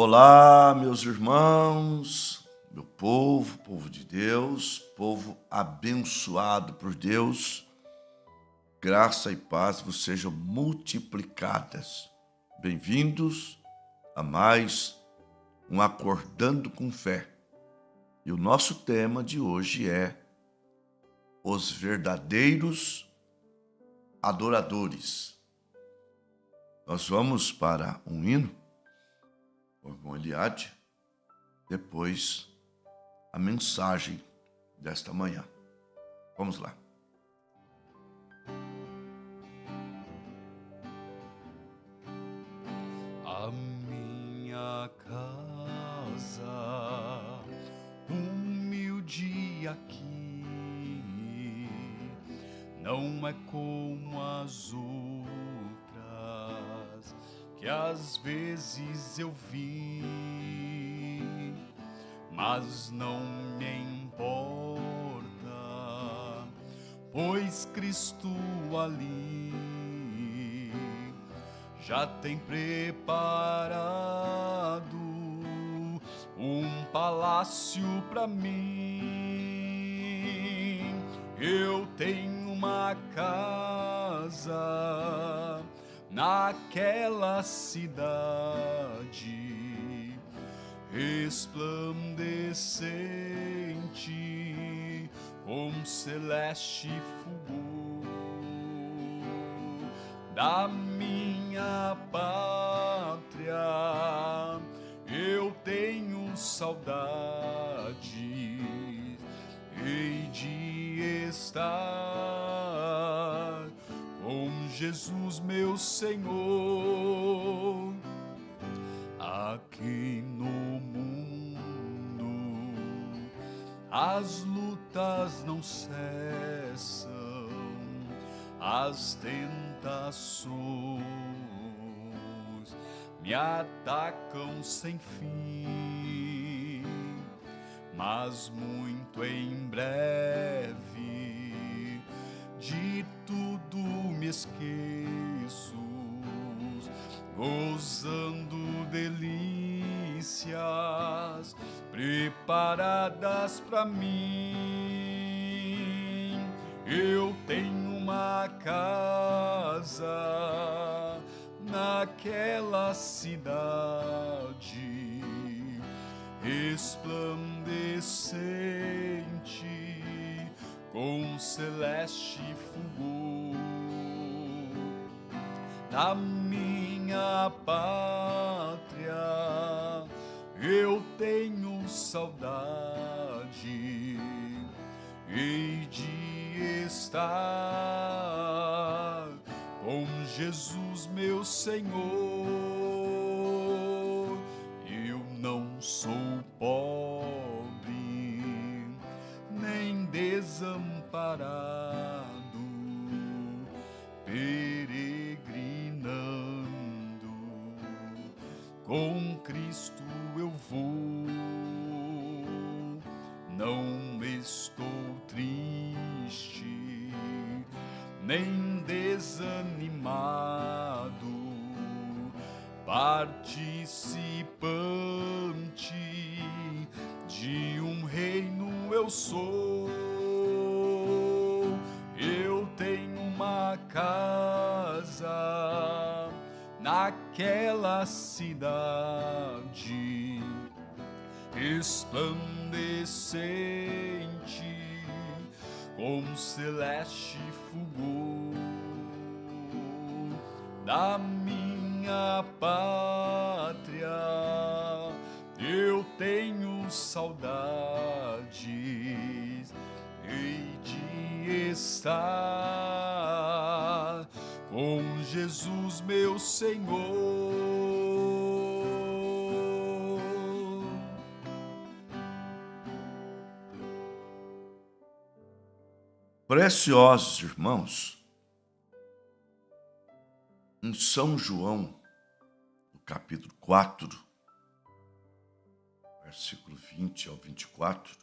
Olá, meus irmãos, meu povo, povo de Deus, povo abençoado por Deus. Graça e paz vos sejam multiplicadas. Bem-vindos a mais um Acordando com Fé. E o nosso tema de hoje é os verdadeiros adoradores. Nós vamos para um hino, o irmão Eliade, depois a mensagem desta manhã. Vamos lá. A minha casa, humilde aqui, não é como as outras que às vezes eu vi, mas não me importa, pois Cristo ali já tem preparado um palácio para mim. Eu tenho uma casa naquela cidade resplandecente com celeste fulgor. Da minha pátria eu tenho saudade, hei de estar com Jesus meu Senhor. Aqui no mundo as lutas não cessam, as tentações me atacam sem fim, mas muito em breve de tudo me esqueço, gozando delícias preparadas para mim. Eu tenho uma casa naquela cidade resplandecente com celeste fulgor. Da minha pátria eu tenho saudade, hei de estar com Jesus meu Senhor. Eu não sou pobre, nem desamparado, peregrinando, com Cristo eu vou. Não estou triste, nem desanimado, participante de um reino eu sou. Eu tenho uma casa naquela cidade resplandecente com celeste fulgor. Da minha pátria eu tenho saudades, hei de estar com Jesus meu Senhor. Preciosos irmãos, em São João, no capítulo 4, versículo 20 ao 24,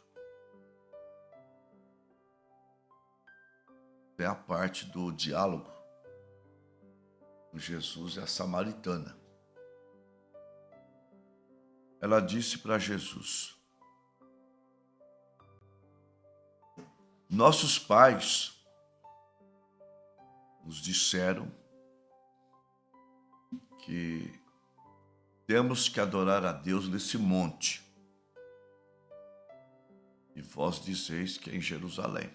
é a parte do diálogo com Jesus e a samaritana. ela disse para Jesus: nossos pais nos disseram que temos que adorar a Deus nesse monte, e vós dizeis que é em Jerusalém.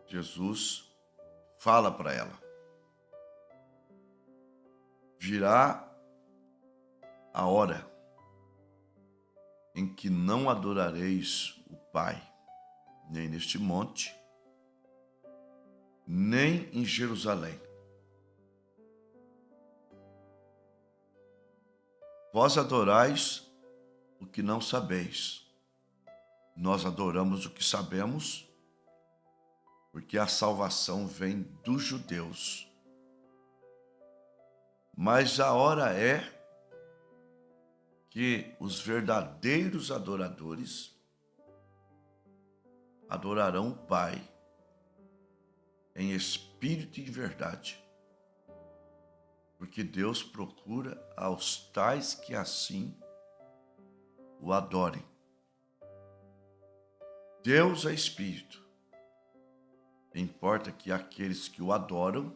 Jesus fala para ela: virá a hora em que não adorareis o Pai, nem neste monte, nem em Jerusalém. Vós adorais o que não sabeis. Nós adoramos o que sabemos, porque a salvação vem dos judeus. Mas a hora é que os verdadeiros adoradores adorarão o Pai em espírito e em verdade, porque Deus procura aos tais que assim o adorem. Deus é espírito. Importa que aqueles que o adorem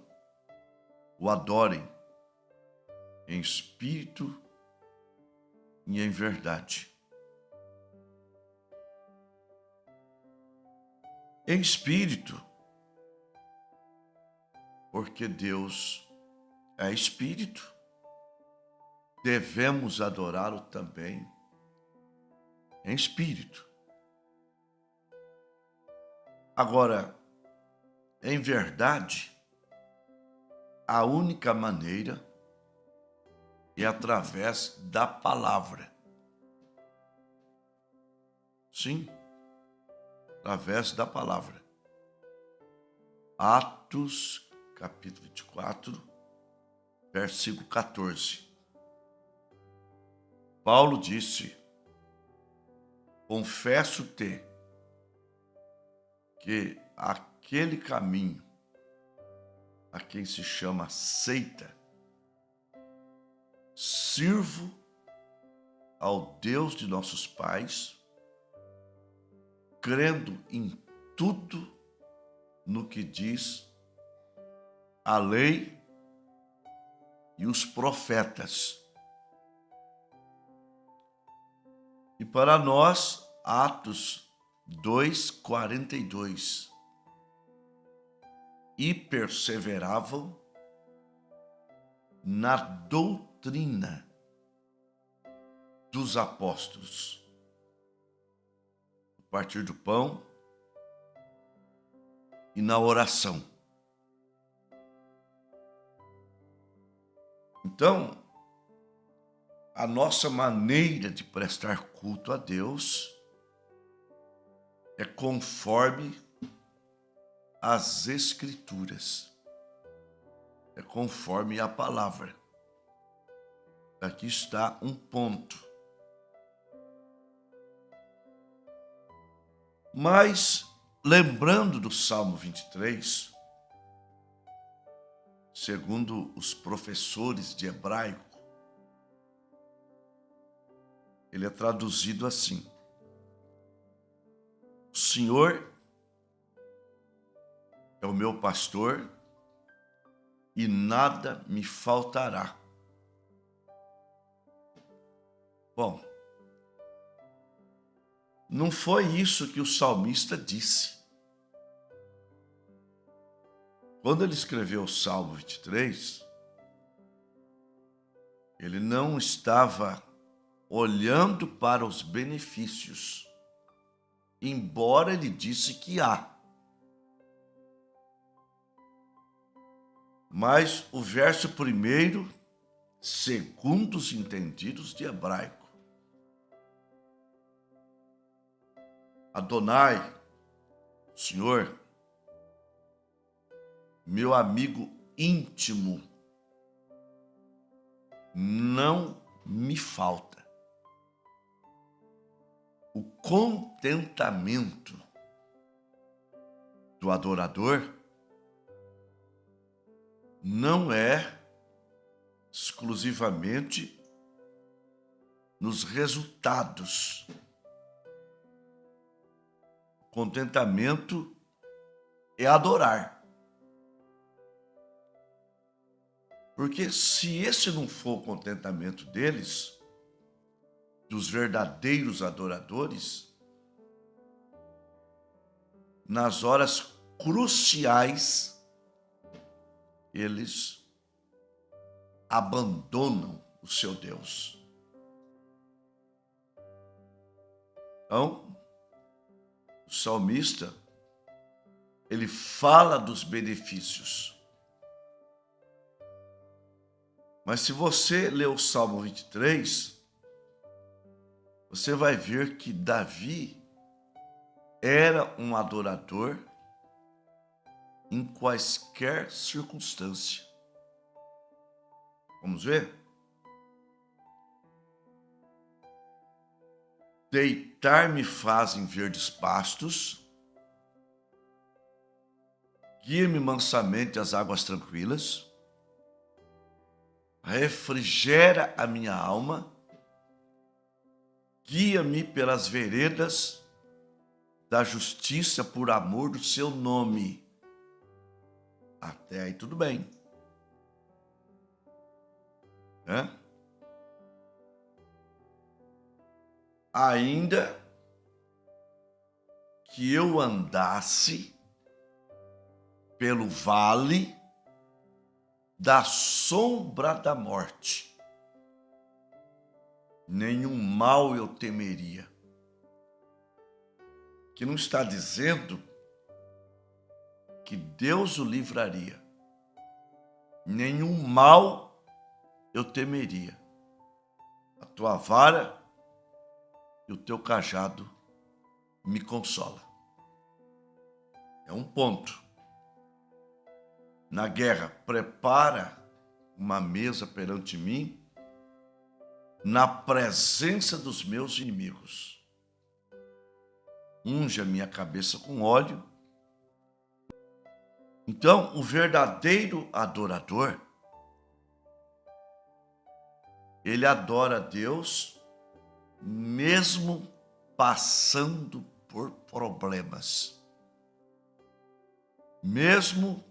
em espírito e em verdade. Em espírito, porque Deus é espírito, devemos adorá-lo também em espírito. Agora, em verdade, a única maneira é através da palavra. Sim, através da palavra. Atos, capítulo 24, versículo 14. Paulo disse: confesso-te que aquele caminho a quem se chama seita, sirvo ao Deus de nossos pais, crendo em tudo no que diz a lei e os profetas. E para nós, Atos 2:42. E perseveravam na doutrina dos apóstolos, no partir do pão e na oração. Então, a nossa maneira de prestar culto a Deus é conforme as Escrituras, é conforme a palavra. Aqui está um ponto. Mas, lembrando do Salmo 23, segundo os professores de hebraico, ele é traduzido assim: o Senhor é o meu pastor e nada me faltará. Bom, não foi isso que o salmista disse. Quando ele escreveu o Salmo 23, ele não estava olhando para os benefícios, embora ele disse que há. Mas o verso primeiro, segundo os entendidos de hebraico, Adonai, Senhor, meu amigo íntimo, não me falta. O contentamento do adorador não é exclusivamente nos resultados. Contentamento é adorar. Porque se esse não for o contentamento deles, dos verdadeiros adoradores, nas horas cruciais, eles abandonam o seu Deus. Então, o salmista, ele fala dos benefícios. Mas se você ler o Salmo 23, você vai ver que Davi era um adorador em quaisquer circunstância. Vamos ver? Deitar-me fazem verdes pastos, guia-me mansamente às águas tranquilas, refrigera a minha alma, guia-me pelas veredas da justiça por amor do seu nome. Até aí tudo bem. Ainda que eu andasse pelo vale da sombra da morte, nenhum mal eu temeria. Que não está dizendo que Deus o livraria. Nenhum mal eu temeria. A tua vara e o teu cajado me consola. É um ponto. Na guerra, prepara uma mesa perante mim, na presença dos meus inimigos. Unge a minha cabeça com óleo. Então, o verdadeiro adorador, ele adora a Deus mesmo passando por problemas. Mesmo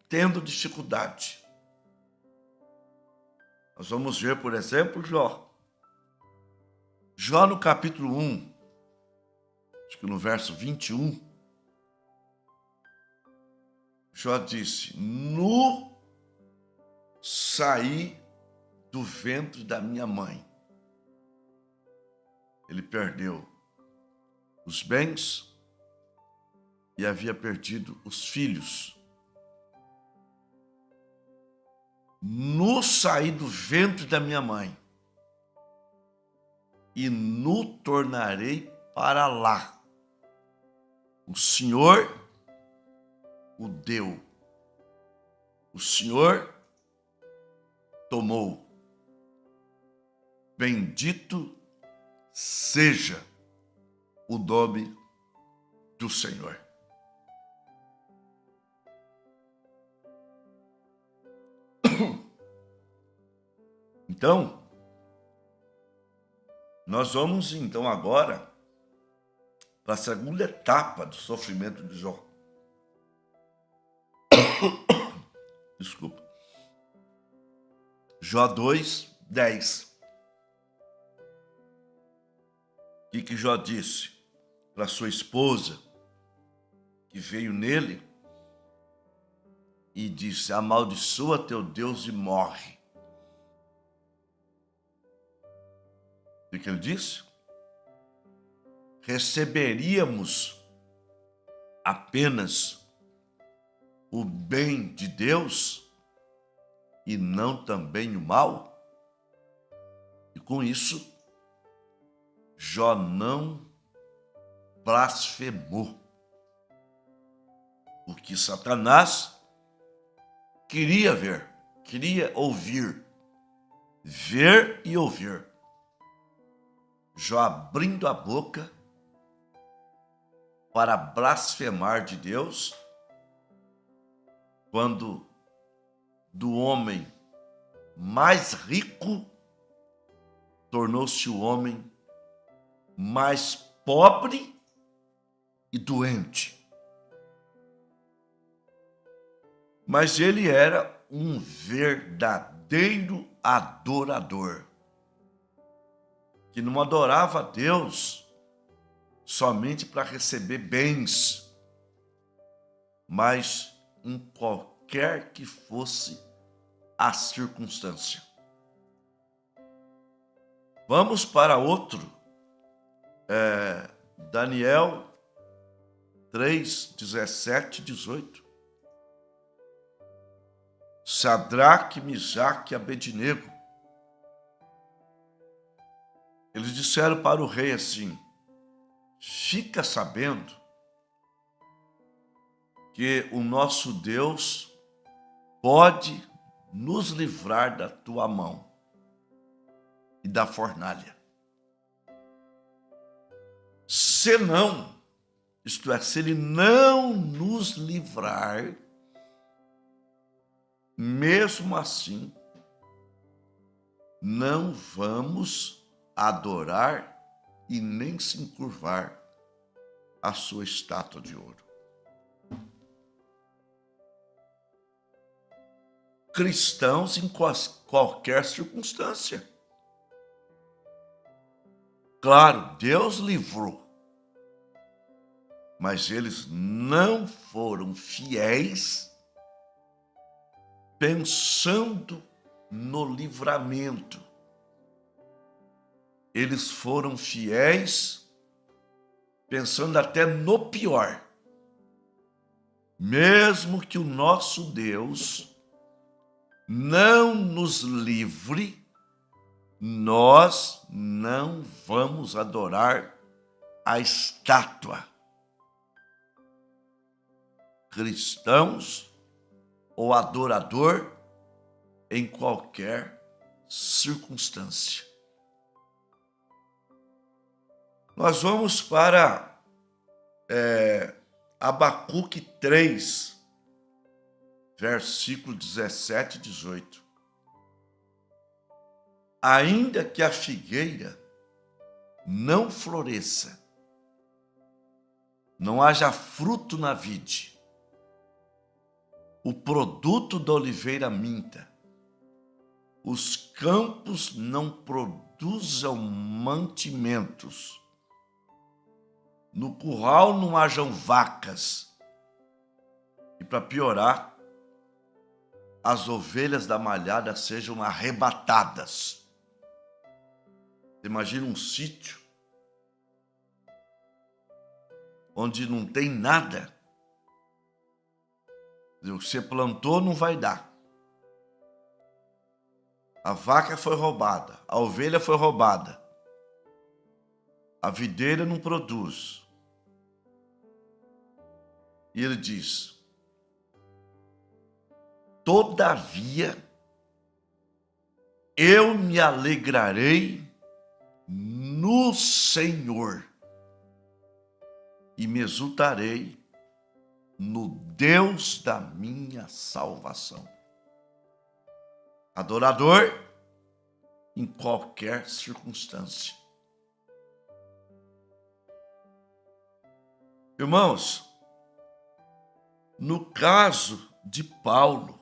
tendo dificuldade. Nós vamos ver, por exemplo, Jó. Jó no capítulo 1, acho que no verso 21, Jó disse: nu saí do ventre da minha mãe. Ele perdeu os bens e havia perdido os filhos. Nu saí do ventre da minha mãe e nu tornarei para lá. O Senhor o deu, o Senhor tomou. Bendito seja o nome do Senhor. Então, nós vamos então agora para a segunda etapa do sofrimento de Jó. Desculpa. Jó 2:10. O que Jó disse para sua esposa, que veio nele e disse: amaldiçoa teu Deus e morre. O que ele disse? Receberíamos apenas o bem de Deus e não também o mal? E com isso, Jó não blasfemou. O que Satanás queria ver, queria ouvir, ver e ouvir. Jó abrindo a boca para blasfemar de Deus, quando do homem mais rico tornou-se o homem mais pobre e doente. Mas ele era um verdadeiro adorador, que não adorava a Deus somente para receber bens, mas em qualquer que fosse a circunstância. Vamos para outro, Daniel 3, 17 e 18. Sadraque, Misaque e Abednego. Eles disseram para o rei assim: fica sabendo que o nosso Deus pode nos livrar da tua mão e da fornalha. Se não, isto é, se ele não nos livrar, mesmo assim, não vamos adorar e nem se encurvar à sua estátua de ouro. Cristãos em qualquer circunstância. Claro, Deus livrou, mas eles não foram fiéis pensando no livramento. Eles foram fiéis pensando até no pior. Mesmo que o nosso Deus não nos livre, nós não vamos adorar a estátua. Cristãos ou adorador em qualquer circunstância. Nós vamos para Abacuque 3, versículo 17 e 18. Ainda que a figueira não floresça, não haja fruto na vide, o produto da oliveira minta, os campos não produzam mantimentos, no curral não hajam vacas, e para piorar, as ovelhas da malhada sejam arrebatadas. Imagina um sítio onde não tem nada. Você plantou, não vai dar. A vaca foi roubada, a ovelha foi roubada, a videira não produz. E ele diz: todavia, eu me alegrarei no Senhor e me exultarei no Deus da minha salvação. Adorador em qualquer circunstância. Irmãos, no caso de Paulo,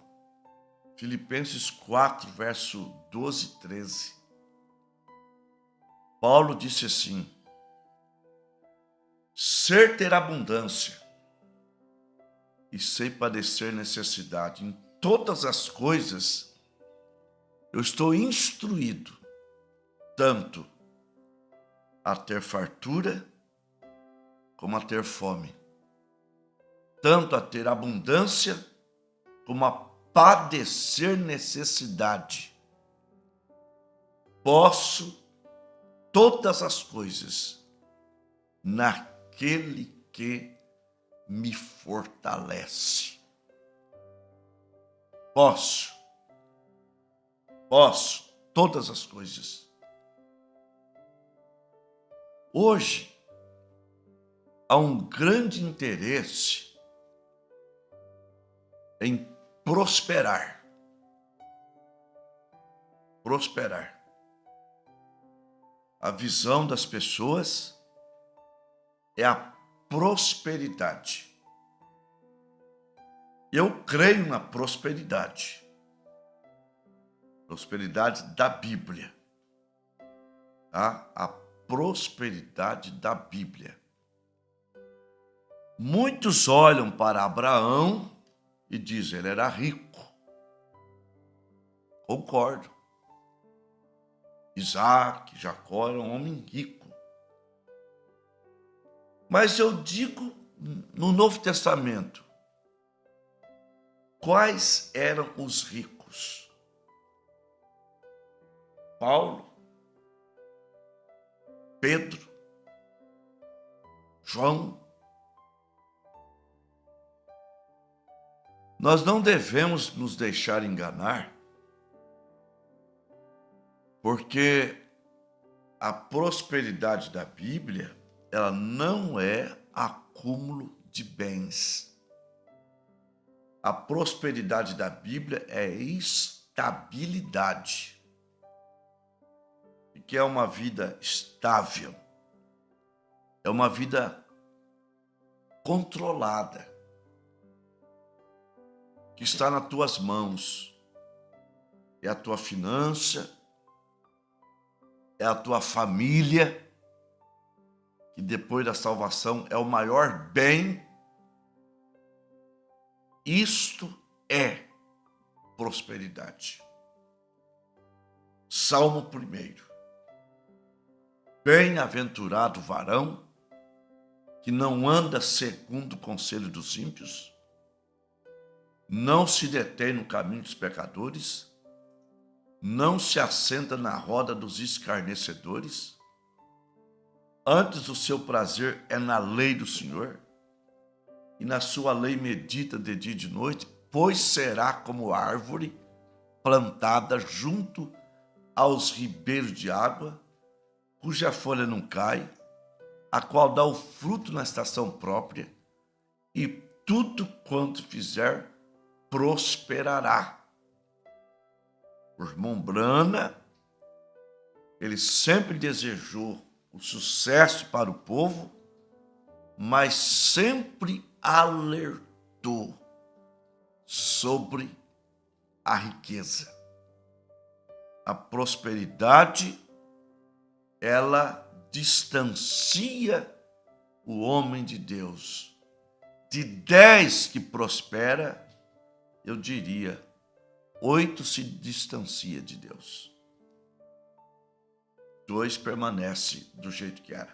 Filipenses 4, verso 12 e 13, Paulo disse assim: ser ter abundância e sei padecer necessidade, em todas as coisas eu estou instruído, tanto a ter fartura como a ter fome, tanto a ter abundância como a padecer necessidade. Posso todas as coisas naquele que me fortalece. Posso todas as coisas. Hoje, há um grande interesse em prosperar. Prosperar. a visão das pessoas é a prosperidade. Eu creio na prosperidade. Prosperidade da Bíblia. Tá? A prosperidade da Bíblia. Muitos olham para Abraão e dizem, ele era rico. Concordo. Isaac, Jacó era um homem rico. Mas eu digo, no Novo Testamento, quais eram os ricos? Paulo, Pedro, João. Nós não devemos nos deixar enganar, porque a prosperidade da Bíblia, ela não é acúmulo de bens. A prosperidade da Bíblia é estabilidade, que é uma vida estável, é uma vida controlada, que está nas tuas mãos. É a tua finança, é a tua família, que depois da salvação é o maior bem. Isto é prosperidade. Salmo 1. Bem-aventurado o varão que não anda segundo o conselho dos ímpios, não se detém no caminho dos pecadores, não se assenta na roda dos escarnecedores. Antes o seu prazer é na lei do Senhor, e na sua lei medita de dia e de noite, pois será como árvore plantada junto aos ribeiros de água, cuja folha não cai, a qual dá o fruto na estação própria, e tudo quanto fizer prosperará. O irmão Brana, ele sempre desejou o sucesso para o povo, mas sempre alertou sobre a riqueza. A prosperidade, ela distancia o homem de Deus. De 10 que prospera, eu diria, 8 se distancia de Deus. 2 permanece do jeito que era.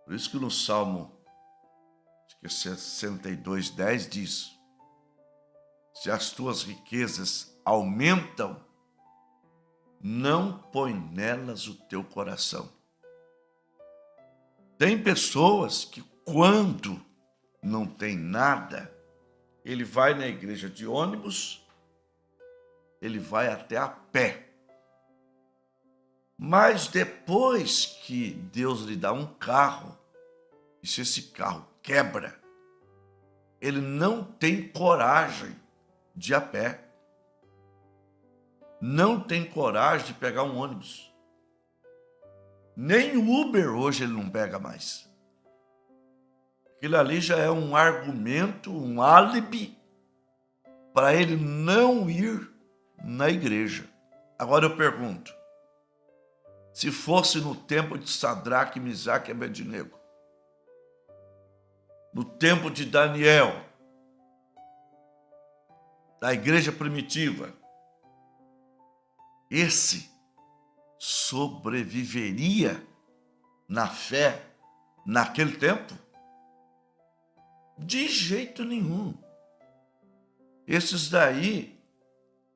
Por isso que no Salmo 62:10 diz: se as tuas riquezas aumentam, não põe nelas o teu coração. Tem pessoas que quando não tem nada, ele vai na igreja de ônibus, ele vai até a pé. Mas depois que Deus lhe dá um carro, e se esse carro quebra, ele não tem coragem de ir a pé. Não tem coragem de pegar um ônibus. Nem o Uber hoje ele não pega mais. Aquilo ali já é um argumento, um álibi para ele não ir na igreja. Agora eu pergunto, se fosse no tempo de Sadraque, Misaque e Abednego, no tempo de Daniel, da igreja primitiva, esse sobreviveria na fé naquele tempo? De jeito nenhum. Esses daí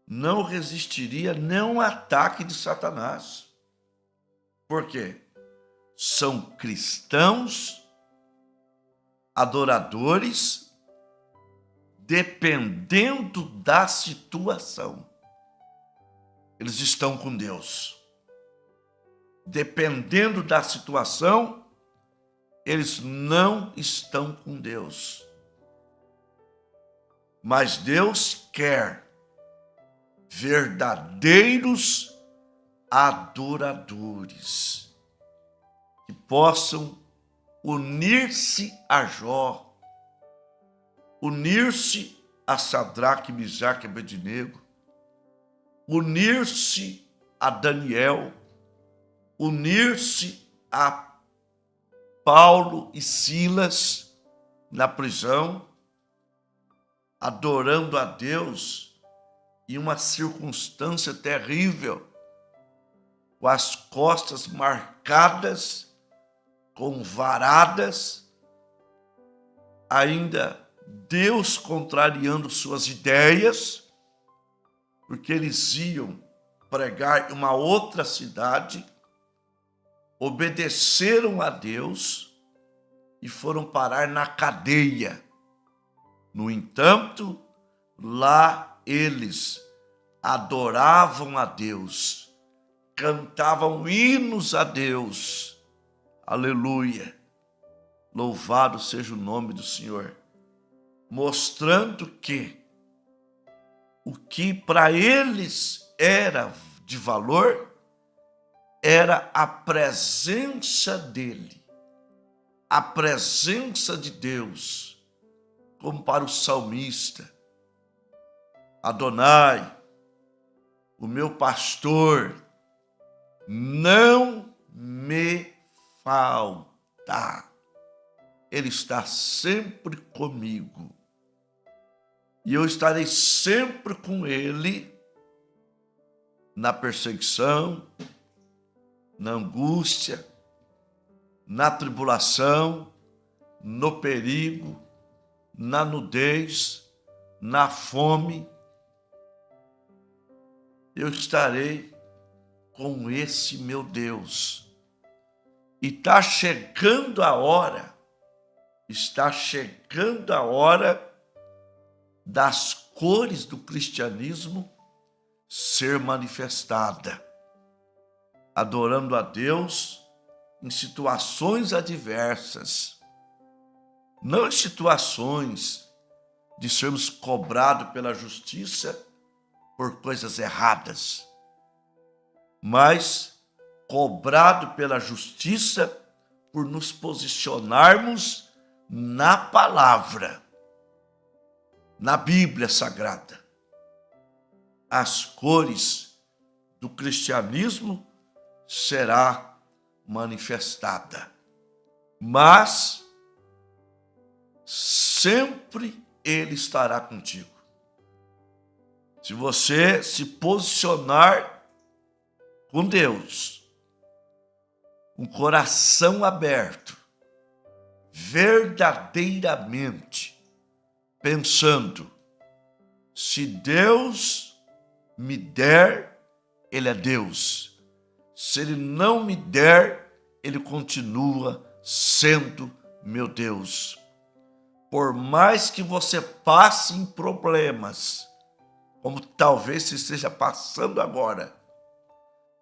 não resistiria nem a um ataque de Satanás. Por quê? São cristãos, adoradores, dependendo da situação. Eles estão com Deus. Dependendo da situação, eles não estão com Deus. Mas Deus quer verdadeiros adoradores que possam unir-se a Jó, unir-se a Sadraque, Misaque e Abednego, unir-se a Daniel, unir-se a Paulo e Silas na prisão, adorando a Deus em uma circunstância terrível, com as costas marcadas, com varadas, ainda Deus contrariando suas ideias, porque eles iam pregar em uma outra cidade, obedeceram a Deus e foram parar na cadeia. No entanto, lá eles adoravam a Deus, cantavam hinos a Deus. Aleluia! Louvado seja o nome do Senhor. Mostrando que o que para eles era de valor era a presença dele, a presença de Deus, como para o salmista. Adonai, o meu pastor, não me falta. Ele está sempre comigo. E eu estarei sempre com ele na perseguição, na angústia, na tribulação, no perigo, na nudez, na fome. Eu estarei com esse meu Deus. E está chegando a hora das cores do cristianismo ser manifestada, adorando a Deus em situações adversas, não em situações de sermos cobrados pela justiça por coisas erradas, mas cobrado pela justiça por nos posicionarmos na palavra, na Bíblia Sagrada. As cores do cristianismo será manifestada, mas sempre Ele estará contigo. Se você se posicionar com Deus, um coração aberto, verdadeiramente pensando, se Deus me der, Ele é Deus. Se Ele não me der, Ele continua sendo meu Deus. Por mais que você passe em problemas, como talvez você esteja passando agora,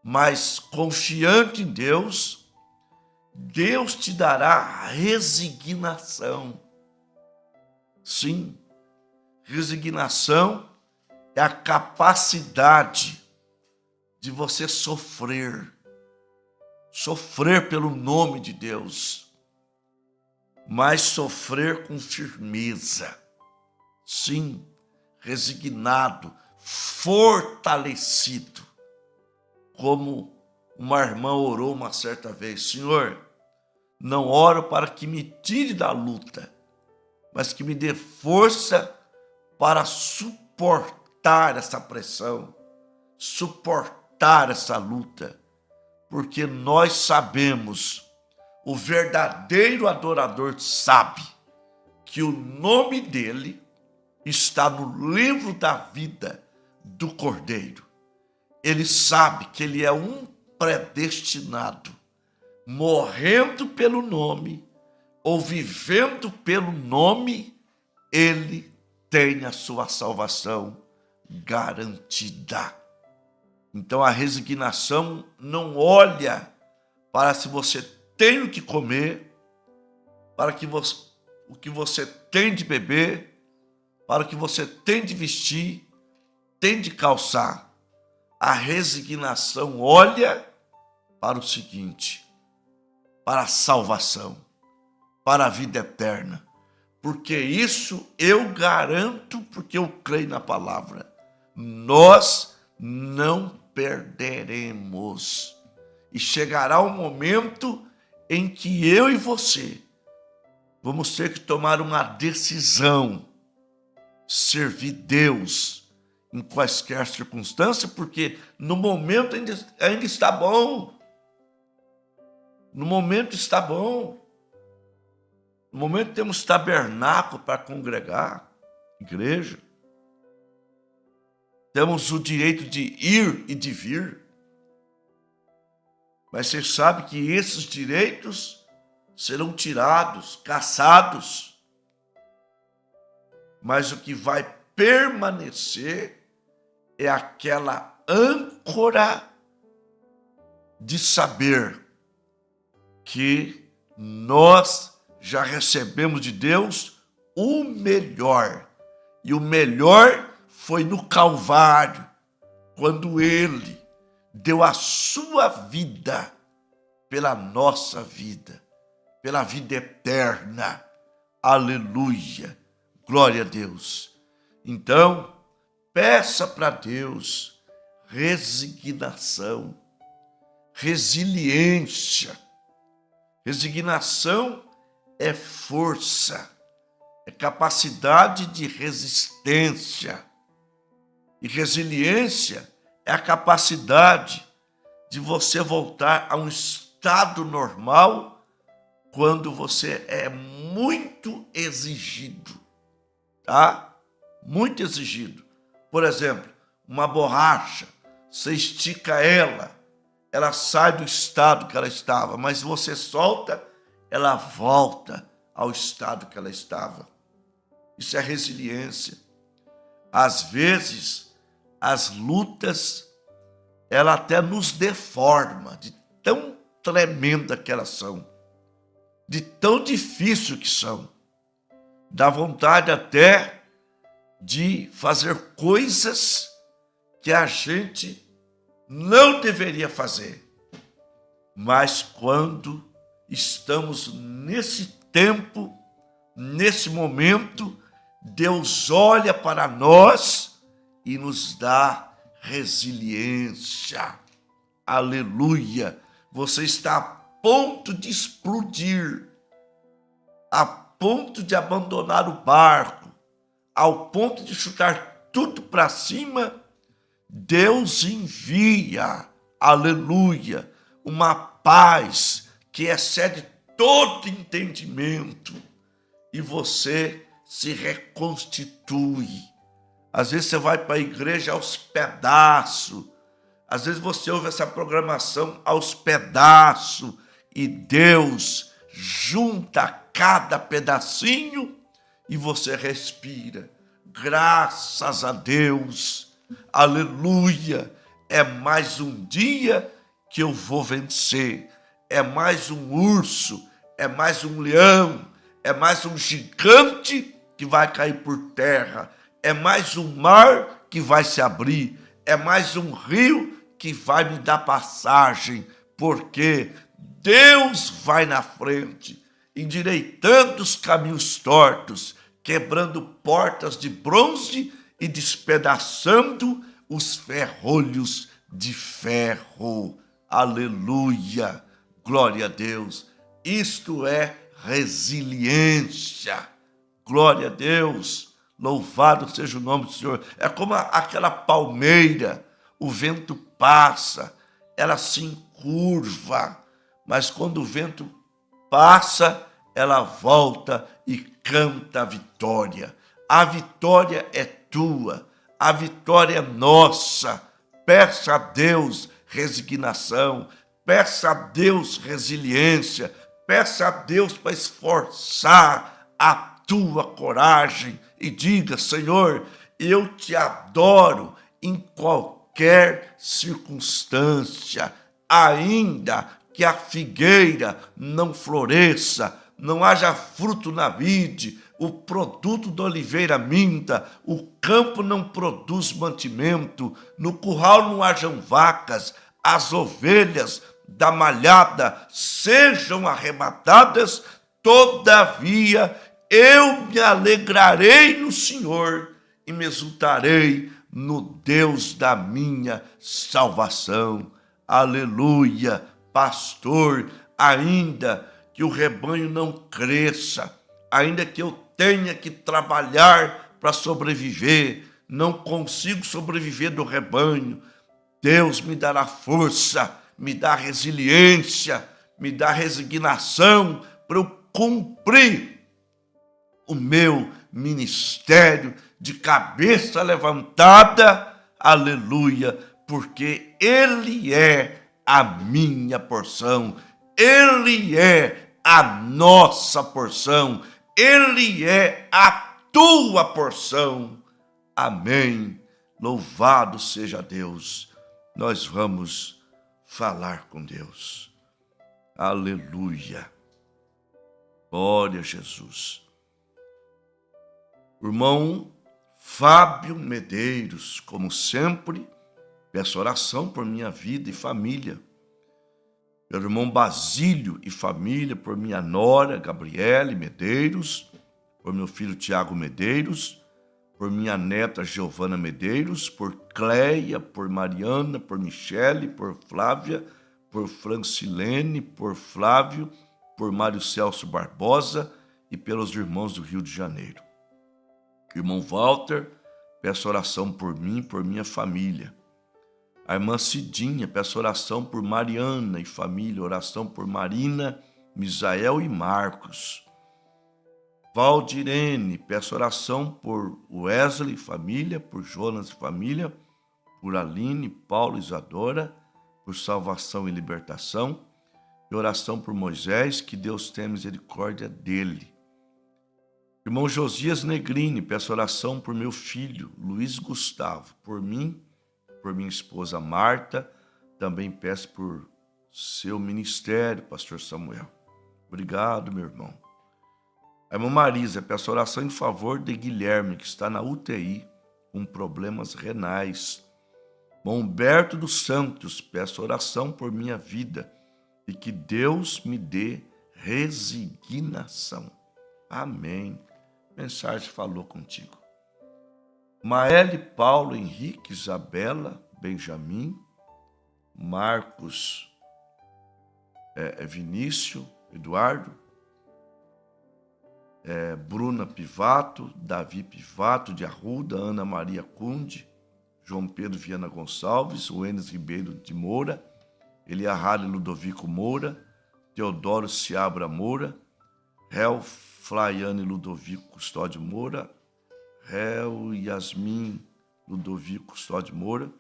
mas confiante em Deus, Deus te dará resignação. Sim, resignação é a capacidade de você sofrer pelo nome de Deus, mas sofrer com firmeza. Sim, resignado, fortalecido, como uma irmã orou uma certa vez: Senhor, não oro para que me tire da luta, mas que me dê força para suportar essa pressão, suportar essa luta, porque nós sabemos, o verdadeiro adorador sabe que o nome dele está no livro da vida do Cordeiro. Ele sabe que ele é um predestinado, morrendo pelo nome ou vivendo pelo nome, ele tem a sua salvação garantida. Então a resignação não olha para se você tem o que comer, para o que você tem de beber, para o que você tem de vestir, tem de calçar, A resignação olha para o seguinte, para a salvação, para a vida eterna. Porque isso eu garanto, porque eu creio na palavra. Nós não perderemos. E chegará um momento em que eu e você vamos ter que tomar uma decisão, servir Deus em quaisquer circunstâncias, porque no momento ainda está bom. No momento está bom. No momento temos tabernáculo para congregar, igreja. Temos o direito de ir e de vir. Mas você sabe que esses direitos serão tirados, cassados. Mas o que vai permanecer é aquela âncora de saber que nós já recebemos de Deus o melhor. E o melhor foi no Calvário, quando Ele deu a sua vida pela nossa vida, pela vida eterna. Aleluia, glória a Deus. Então, peça para Deus resignação, resiliência. Resignação é força, é capacidade de resistência. E resiliência é a capacidade de você voltar a um estado normal quando você é muito exigido, tá? Muito exigido. Por exemplo, uma borracha, você estica ela sai do estado que ela estava, mas se você solta, ela volta ao estado que ela estava. Isso é resiliência. Às vezes, as lutas, ela até nos deforma, de tão tremenda que elas são, de tão difícil que são. Dá vontade até de fazer coisas que a gente não deveria fazer. Mas quando estamos nesse tempo, nesse momento, Deus olha para nós e nos dá resiliência. Aleluia! Você está a ponto de explodir, a ponto de abandonar o barco, ao ponto de chutar tudo para cima. Deus envia, aleluia, uma paz que excede todo entendimento e você se reconstitui. Às vezes você vai para a igreja aos pedaços, às vezes você ouve essa programação aos pedaços e Deus junta cada pedacinho e você respira. Graças a Deus, aleluia, é mais um dia que eu vou vencer, é mais um urso, é mais um leão, é mais um gigante que vai cair por terra, é mais um mar que vai se abrir, é mais um rio que vai me dar passagem, porque Deus vai na frente, endireitando os caminhos tortos, quebrando portas de bronze e despedaçando os ferrolhos de ferro. Aleluia, glória a Deus. Isto é resiliência. Glória a Deus, louvado seja o nome do Senhor. É como aquela palmeira, o vento passa, ela se encurva, mas quando o vento passa, ela volta e canta a vitória. A vitória é tua, a vitória é nossa. Peça a Deus resignação, peça a Deus resiliência, peça a Deus para esforçar a tua coragem e diga: Senhor, eu te adoro em qualquer circunstância, ainda que a figueira não floresça, não haja fruto na vide, o produto da oliveira minta, o campo não produz mantimento, no curral não hajam vacas, as ovelhas da malhada sejam arrebatadas, todavia eu me alegrarei no Senhor e me exultarei no Deus da minha salvação. Aleluia, pastor, ainda que o rebanho não cresça, ainda que eu tenha que trabalhar para sobreviver, não consigo sobreviver do rebanho, Deus me dará força, me dá resiliência, me dá resignação para eu cumprir o meu ministério de cabeça levantada, aleluia, porque Ele é a minha porção, Ele é a nossa porção, Ele é a tua porção. Amém. Louvado seja Deus. Nós vamos falar com Deus. Aleluia. Glória a Jesus. O irmão Fábio Medeiros, como sempre, peço oração por minha vida e família. Meu irmão Basílio e família, por minha nora Gabriele Medeiros, por meu filho Tiago Medeiros, por minha neta Giovana Medeiros, por Cleia, por Mariana, por Michele, por Flávia, por Francilene, por Flávio, por Mário Celso Barbosa e pelos irmãos do Rio de Janeiro. Irmão Walter, peço oração por mim e por minha família. A irmã Cidinha, peço oração por Mariana e família, oração por Marina, Misael e Marcos. Valdirene, peço oração por Wesley e família, por Jonas e família, por Aline, Paulo e Isadora, por salvação e libertação, e oração por Moisés, que Deus tenha misericórdia dele. Irmão Josias Negrini, peço oração por meu filho, Luiz Gustavo, por mim, por minha esposa Marta, também peço por seu ministério, pastor Samuel. Obrigado, meu irmão. A irmã Marisa, peço oração em favor de Guilherme, que está na UTI, com problemas renais. Irmão Humberto dos Santos, peço oração por minha vida e que Deus me dê resignação. Amém. Mensagem falou contigo. Maele, Paulo, Henrique, Isabela, Benjamin, Marcos, Vinícius, Eduardo, Bruna Pivato, Davi Pivato de Arruda, Ana Maria Cunde, João Pedro Viana Gonçalves, Wênis Ribeiro de Moura, Eliahara Ludovico Moura, Teodoro Seabra Moura, Réu Flaiane Ludovico Custódio Moura, Réu Yasmin Ludovico Custódio Moura,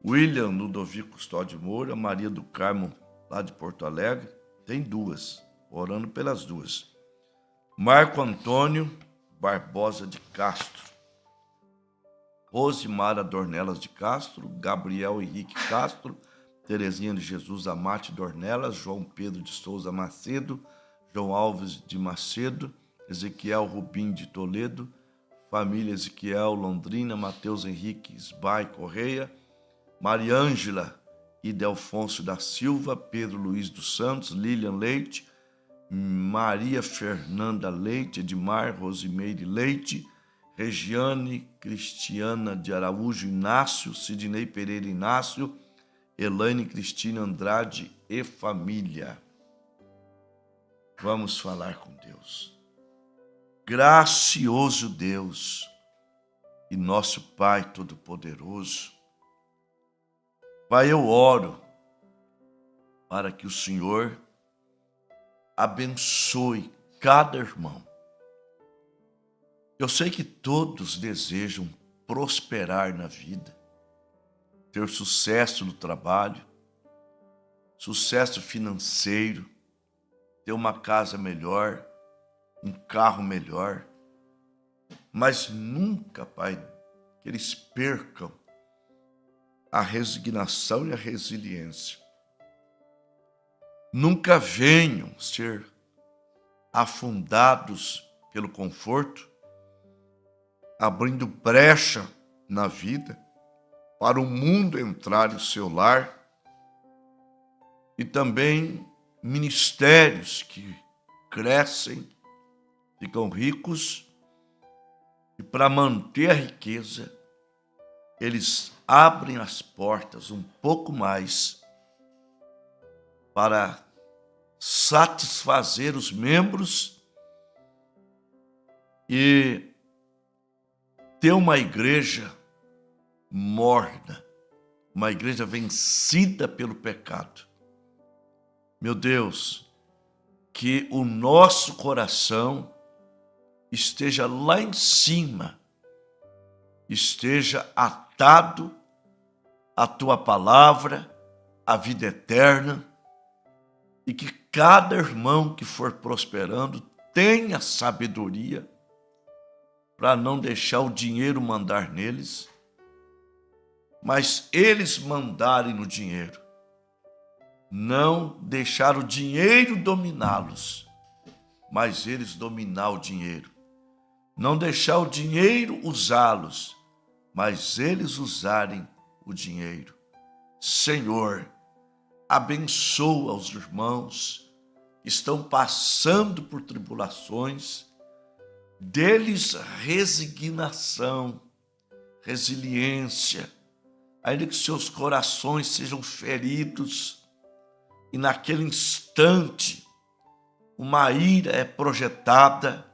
William Ludovico Custódio Moura, Maria do Carmo, lá de Porto Alegre, tem duas, orando pelas duas. Marco Antônio Barbosa de Castro, Rosimara Dornelas de Castro, Gabriel Henrique Castro, Terezinha de Jesus Amate Dornelas, João Pedro de Souza Macedo, João Alves de Macedo, Ezequiel Rubim de Toledo, família Ezequiel Londrina, Mateus Henrique Sbai Correia, Mariângela e Delfonso da Silva, Pedro Luiz dos Santos, Lilian Leite, Maria Fernanda Leite, Edmar Rosimeire Leite, Regiane Cristiana de Araújo Inácio, Sidney Pereira Inácio, Elaine Cristina Andrade e família. Vamos falar com Deus. Gracioso Deus e nosso Pai Todo-Poderoso, Pai, eu oro para que o Senhor abençoe cada irmão. Eu sei que todos desejam prosperar na vida, ter sucesso no trabalho, sucesso financeiro, ter uma casa melhor, um carro melhor, mas nunca, Pai, que eles percam a resignação e a resiliência. Nunca venham ser afundados pelo conforto, abrindo brecha na vida para o mundo entrar em seu lar, e também ministérios que crescem, ficam ricos, e para manter a riqueza, eles abrem as portas um pouco mais para satisfazer os membros e ter uma igreja morna, uma igreja vencida pelo pecado. Meu Deus, que o nosso coração esteja lá em cima, esteja atado à tua palavra, à vida eterna, e que cada irmão que for prosperando tenha sabedoria para não deixar o dinheiro mandar neles, mas eles mandarem no dinheiro. Não deixar o dinheiro dominá-los, mas eles dominar o dinheiro. Não deixar o dinheiro usá-los, mas eles usarem o dinheiro. Senhor, abençoa os irmãos que estão passando por tribulações, deles resignação, resiliência, ainda que seus corações sejam feridos e naquele instante uma ira é projetada,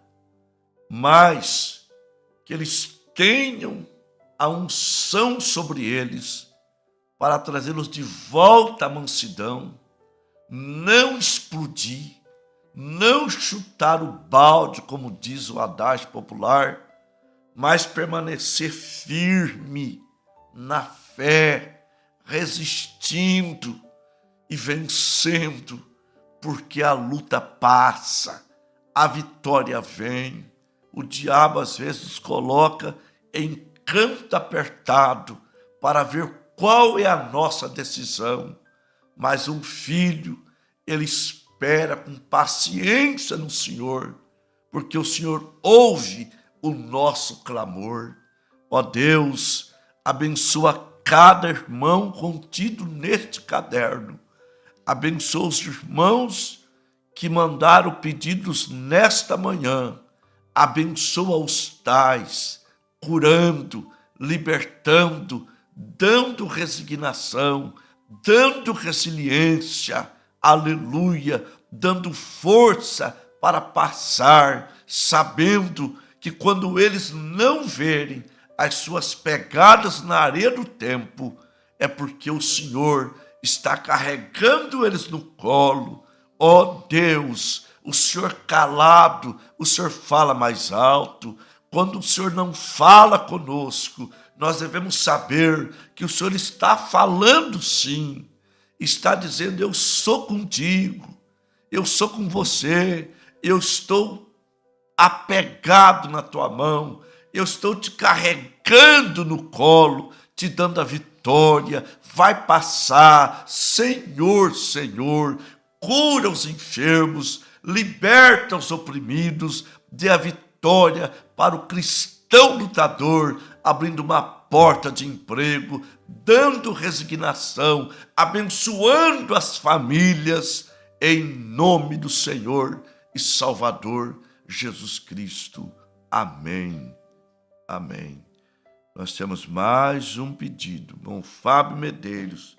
mas que eles tenham a unção sobre eles para trazê-los de volta à mansidão, não explodir, não chutar o balde, como diz o adágio popular, mas permanecer firme na fé, resistindo e vencendo, porque a luta passa, a vitória vem. O diabo às vezes coloca em canto apertado para ver qual é a nossa decisão, mas um filho, ele espera com paciência no Senhor, porque o Senhor ouve o nosso clamor. Ó Deus, abençoa cada irmão contido neste caderno. Abençoa os irmãos que mandaram pedidos nesta manhã. Abençoa os tais, curando, libertando, dando resignação, dando resiliência, aleluia, dando força para passar, sabendo que quando eles não verem as suas pegadas na areia do tempo, é porque o Senhor está carregando eles no colo. Ó Deus, o Senhor calado, o Senhor fala mais alto. Quando o Senhor não fala conosco, nós devemos saber que o Senhor está falando sim, está dizendo: eu sou contigo, eu sou com você, eu estou apegado na tua mão, eu estou te carregando no colo, te dando a vitória. Vai passar, Senhor, Senhor, cura os enfermos, liberta os oprimidos, dê a vitória para o cristão lutador, abrindo uma porta de emprego, dando resignação, abençoando as famílias, em nome do Senhor e Salvador Jesus Cristo. Amém. Amém. Nós temos mais um pedido. Irmão Fábio Medeiros,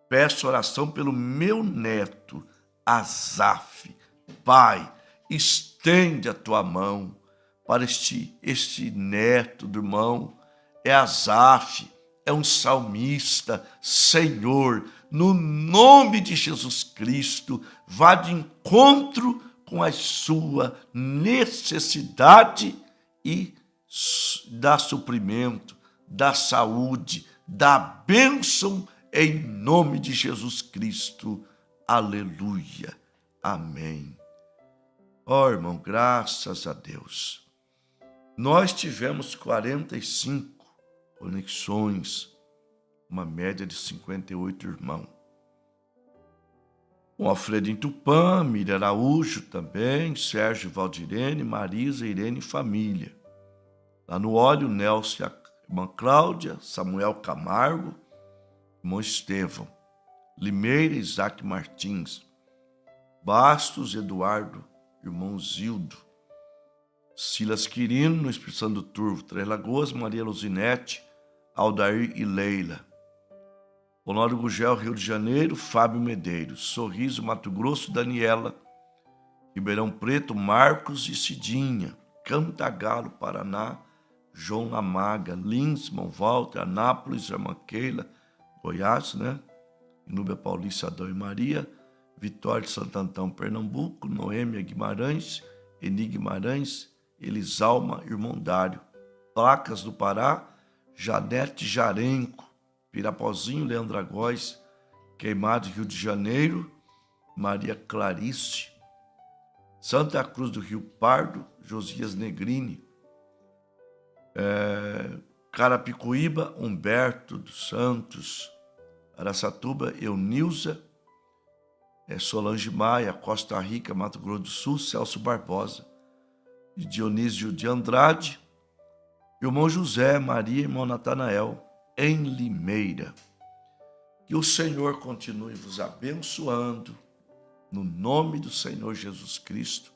peço oração pelo meu neto, Azaf. Pai, estende a tua mão para este neto do irmão. É Azaf, é um salmista. Senhor, no nome de Jesus Cristo, vá de encontro com a sua necessidade e dá suprimento, dá saúde, dá bênção em nome de Jesus Cristo. Aleluia. Amém. Ó irmão, graças a Deus. Nós tivemos 45 conexões, uma média de 58 irmãos. o Alfredo em Tupã, Miriam Araújo também, Sérgio Valdirene, Marisa, Irene e família. Lá no óleo, Nelson, irmã Cláudia, Samuel Camargo, irmão Estevão, Limeira, Isaac Martins, Bastos, Eduardo, irmão Zildo, Silas Quirino, no Espírito Santo do Turvo, Três Lagoas, Maria Luzinete, Aldair e Leila. Honório Gugel, Rio de Janeiro, Fábio Medeiros, Sorriso, Mato Grosso, Daniela, Ribeirão Preto, Marcos e Cidinha, Cantagalo, Paraná, João Amaga, Linsman, Walter, Anápolis, irmã Keila, Goiás, Inúbia Paulista, Adão e Maria, Vitória de Santo Antão, Pernambuco, Noêmia Guimarães, Eni Guimarães, Elisalma, irmão Dário, Placas do Pará, Janete Jarenco, Pirapozinho, Leandra Góes, Queimado, Rio de Janeiro, Maria Clarice, Santa Cruz do Rio Pardo, Josias Negrini, Carapicuíba, Humberto dos Santos, Araçatuba, Eunilza, Solange Maia, Costa Rica, Mato Grosso do Sul, Celso Barbosa, Dionísio de Andrade, irmão José, Maria, irmão Natanael, em Limeira. Que o Senhor continue vos abençoando, no nome do Senhor Jesus Cristo,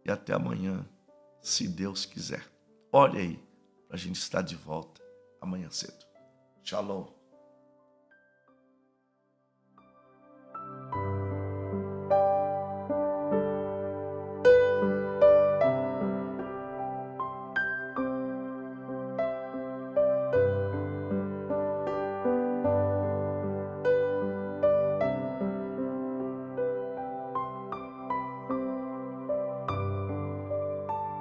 e até amanhã, se Deus quiser. Olha aí, para a gente estar de volta amanhã cedo. Shalom.